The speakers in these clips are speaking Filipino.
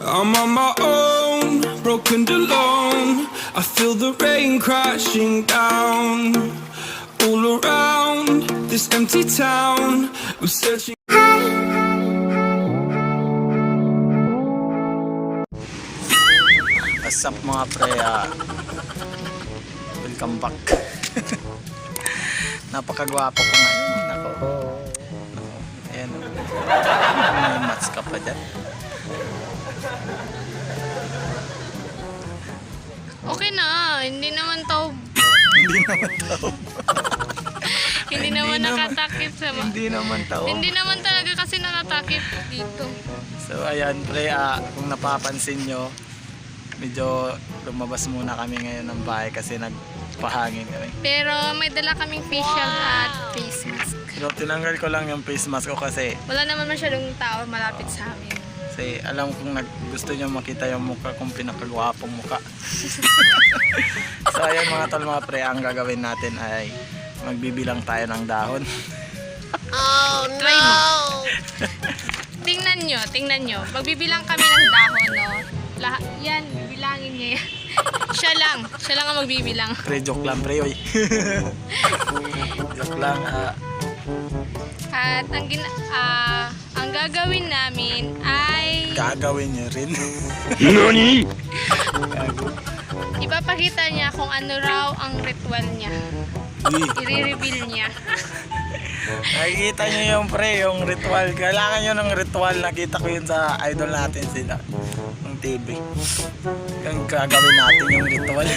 I'm on my own, broken and alone. I feel the rain crashing down all around this empty town. I'm searching. What's up mga pre, welcome back. Napakagwapo ko ngayon. Ako. Ayan. May mats ka pa dyan. Okay na, hindi naman tao. Hindi naman tao. Hindi naman nakatakip sa Hindi naman tao. Hindi naman talaga kasi nakatakip dito. So ayan pre, kung napapansin nyo, medyo lumabas muna kami ngayon ng bahay kasi nagpahangin kami. Pero may dala kaming facial at face mask. So tinanggal ko lang yung face mask ko kasi Wala naman masyadong tao malapit sa amin. alam kong gusto nyo makita yung mukha kong pinakagwapong mukha. So ayan mga tol mga pre, ang gagawin natin ay magbibilang tayo ng dahon. Oh no! Try mo. Tingnan nyo. Magbibilang kami ng dahon, no? Yan, bilangin niya yan. Siya lang ang magbibilang. Pre, joke lang pre, oy. Joke lang. At ang gagawin namin ay Gagawin nyo rin. Nani? ipapakita niya kung ano raw ang ritual niya. I-reveal niya. Nakikita nyo yung pre, yung ritual. Kailangan nyo ng ritual. Nakita ko yun sa idol natin sila ng TV. Yung gagawin natin yung ritual.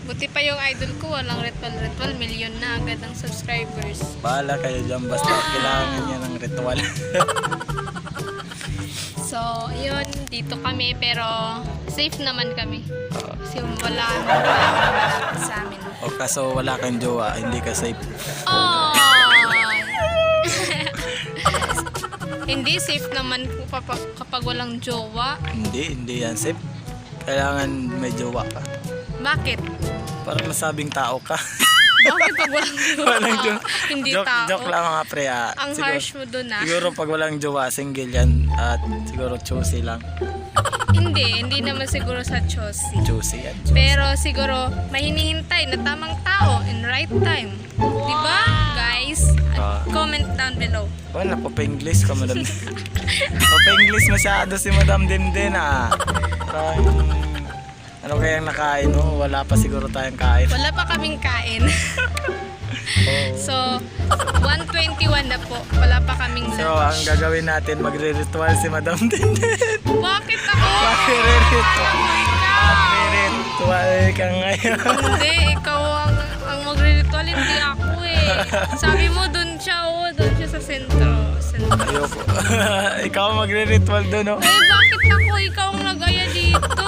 Buti pa yung idol ko, walang ritual. Million na agad ang subscribers. Bahala kayo dyan, basta kailangan niya ng ritual. So, yun, dito kami pero safe naman kami. Kasi wala malapit sa amin. O kaso wala kang jowa, hindi ka safe. Oh! Hindi safe naman kapag walang jowa. Hindi yan safe. Kailangan may jowa ka. Bakit? Para masabing tao ka. Bakit pag walang jowa? Walang jowa. Hindi joke, tao. Joke lang mga pre. Ang harsh mo dun Siguro pag walang jowa, single yan. At siguro choosy lang. Hindi naman siguro sa choosy. Choosy yan. Pero siguro may hinihintay na tamang tao in right time. Diba, guys? Comment down below. Wala, pa-English ka, Madam. Pa-English masyado si Madam Dimdim, Parang, ano kayang nakain, no? Wala pa siguro tayong kain. Wala pa kaming kain. So, 1:21 na po. Wala pa kaming So, ang lunch. gagawin natin, magre-ritual si Madam Dimdim. Bakit ako? Magre-ritual. Ikaw! Magre-ritual ka ngayon. Hindi, ikaw ang magre-ritual, hindi ako eh. Sabi mo, dun siya sa sentro. Ayoko. Ikaw magre-ritual doon, no? Eh, bakit ako? Ikaw ang nag-aya dito.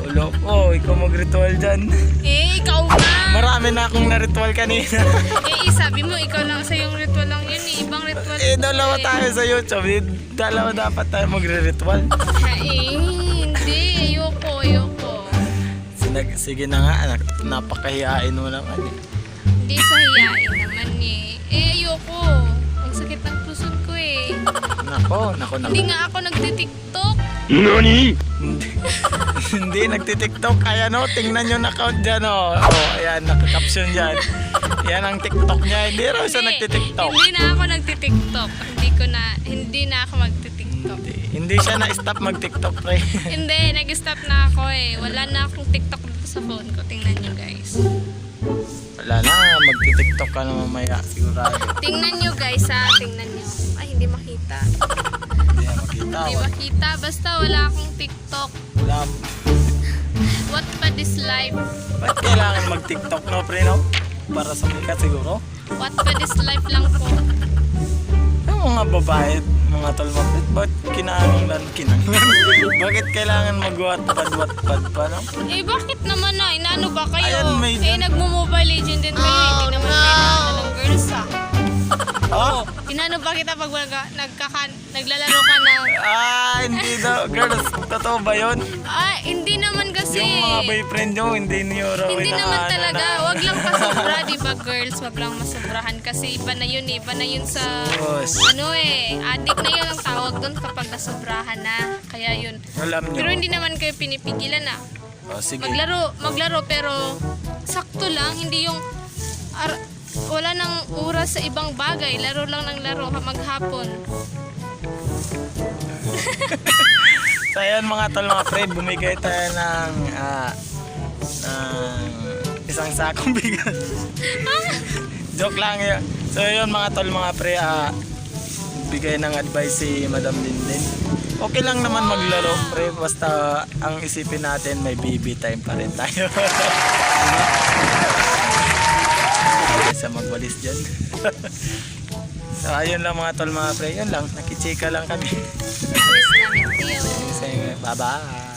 Ulo ko, ikaw mag-ritual dyan. Eh, ikaw na. Marami na akong na-ritual kanina. Eh, sabi mo, ikaw lang sa yung ritual lang yun eh. Ibang ritual. Dalawa tayo sa YouTube. Dalawa dapat tayo magre-ritual. Hindi. Ayoko. Sige na nga, napakahiyain mo naman eh. Hindi sa hiyain naman eh. Ayoko. Ang sakit ng puso ko eh. Nako. Hindi nga ako nagtitiktok. Nani? Hindi, nagtitiktok. Ayan o, tingnan nyo na account dyan o. Ayan, nakakaption dyan. Yan ang TikTok niya. Hindi raw siya nagtitiktok. Hindi na ako nagtitiktok. Hindi na ako magtitiktok. Hindi siya na-stop mag-TikTok, pre. Hindi, nag-stop na ako eh. Wala na akong TikTok dito sa phone ko. Tingnan nyo guys. Wala na, mag-TikTok ka na mamaya, sigurado. Tingnan nyo guys ha. Tingnan nyo. Ay, hindi makita. Hindi na makita. Hindi makita. Basta wala akong TikTok. Wala. What pa this life? Ba't kailangan mag-TikTok, no, pre, no? Para sa mikat siguro. What pa this life lang po? Yung mga babae, mga tolmapit, ba't kinanglan? Bakit kailangan mag-watpad pa, no? Eh, bakit naman na? Inaano ba kayo? Ayan, may- Nagmo-mobile legend din kayo. Hindi naman kailangan ng girls ah. Oh? Inaano ba kita pag naglalaro ka ng... Hindi daw. Girls, totoo ba yun? Hindi naman kasi kasi Yung mga boyfriend nyo, hindi nyo raw hindi naman inaano talaga, na- wag lang pasobra, di ba girls? Wag lang masobrahan kasi iba na yun eh. Iba na yun sa, Yes. ano eh, addict na yun ang tawag doon kapag nasobrahan na. Kaya yun. Alam nyo. Pero hindi naman kayo pinipigilan na. Oh, sige. Maglaro pero sakto lang, hindi yung wala nang oras sa ibang bagay. Laro lang ng laro maghapon. So ayun mga tol, mga pre, bumigay tayo ng isang sakong bigas. Joke lang yun. So yun mga tol, mga pre, bigay ng advice si Madam Linlin. Okay lang naman maglaro, pre, basta ang isipin natin may baby time pa rin tayo. Sa magwalis dyan. So ayun lang mga tol, mga pre, yun lang, nakichika lang kami. Miss namin kayo. Bye bye.